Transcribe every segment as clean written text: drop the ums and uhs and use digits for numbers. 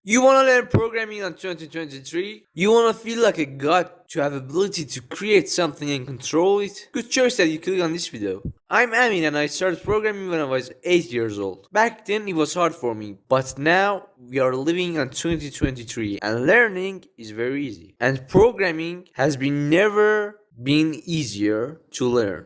You want to learn programming in 2023? You want to feel like a god to have ability to create something and control it? Good choice that you click on this video. I'm Amin and I started programming when I was 8 years old. Back then it was hard for me, but now we are living in 2023 and learning is very easy. And programming has never been easier to learn.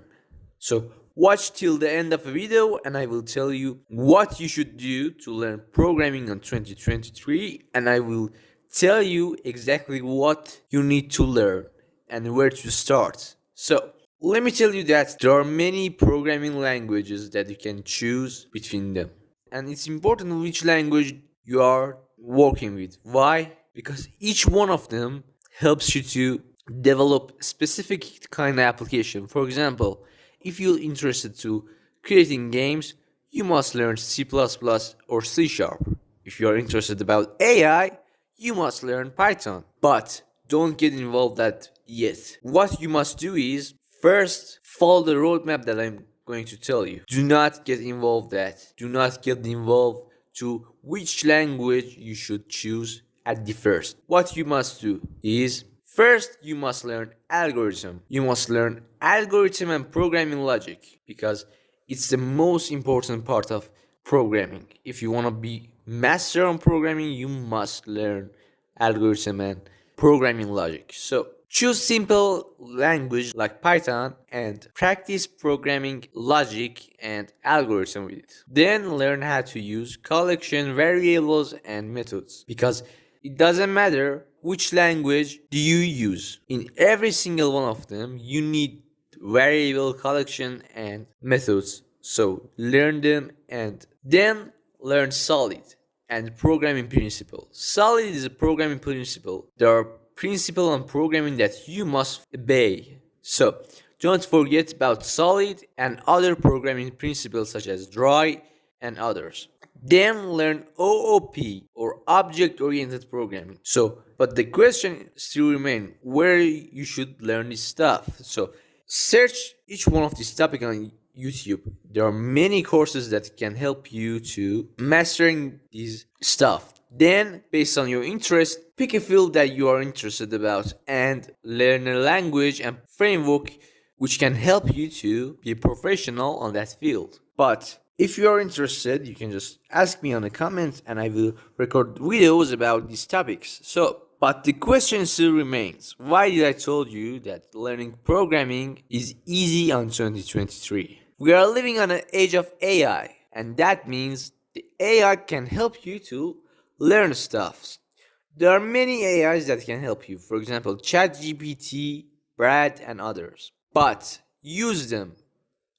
So watch till the end of the video and I will tell you what you should do to learn programming in 2023, and I will tell you exactly what you need to learn and where to start. So let me tell you that there are many programming languages that you can choose between them. And it's important which language you are working with. Why? Because each one of them helps you to develop specific kind of application. For example, if you're interested to creating games, you must learn C++ or C Sharp. If you're interested about AI, you must learn Python. But don't get involved that yet. What you must do is first follow the roadmap that I'm going to tell you. Do not get involved that. Do not get involved to which language you should choose at the first. What you must do is first, you must learn algorithm. You must learn algorithm and programming logic because it's the most important part of programming. If you want to be master on programming, you must learn algorithm and programming logic. So choose simple language like Python and practice programming logic and algorithm with it. Then learn how to use collection, variables, and methods because it doesn't matter which language do you use. In every single one of them, you need variable, collection, and methods. So learn them and then learn solid and programming principle. Solid is a programming principle. There are principles on programming that you must obey. So don't forget about solid and other programming principles such as dry and others. Then learn OOP or object oriented programming. So, but the question still remains where you should learn this stuff. So, search each one of these topics on YouTube. There are many courses that can help you to mastering this stuff. Then, based on your interest, pick a field that you are interested about and learn a language and framework which can help you to be professional on that field. But if you are interested, you can just ask me on the comments and I will record videos about these topics. So, but the question still remains. Why did I told you that learning programming is easy on 2023? We are living on an age of AI, and that means the AI can help you to learn stuff. There are many AIs that can help you. For example, ChatGPT, Brad, and others. But use them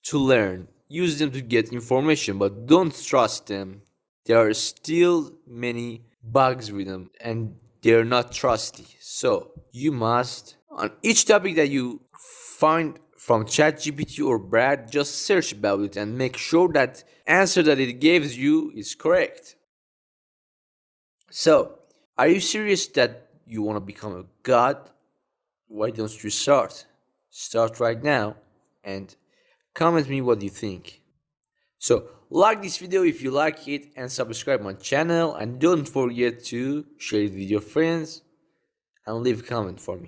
to learn. Use them to get information, but don't trust them. There are still many bugs with them and they're not trusty. So you must, on each topic that you find from ChatGPT or Brad, just search about it and make sure that answer that it gives you is correct. So, are you serious that you want to become a god? Why don't you start? Start right now and comment me what you think. So like this video if you like it and subscribe my channel, and don't forget to share it with your friends and leave a comment for me.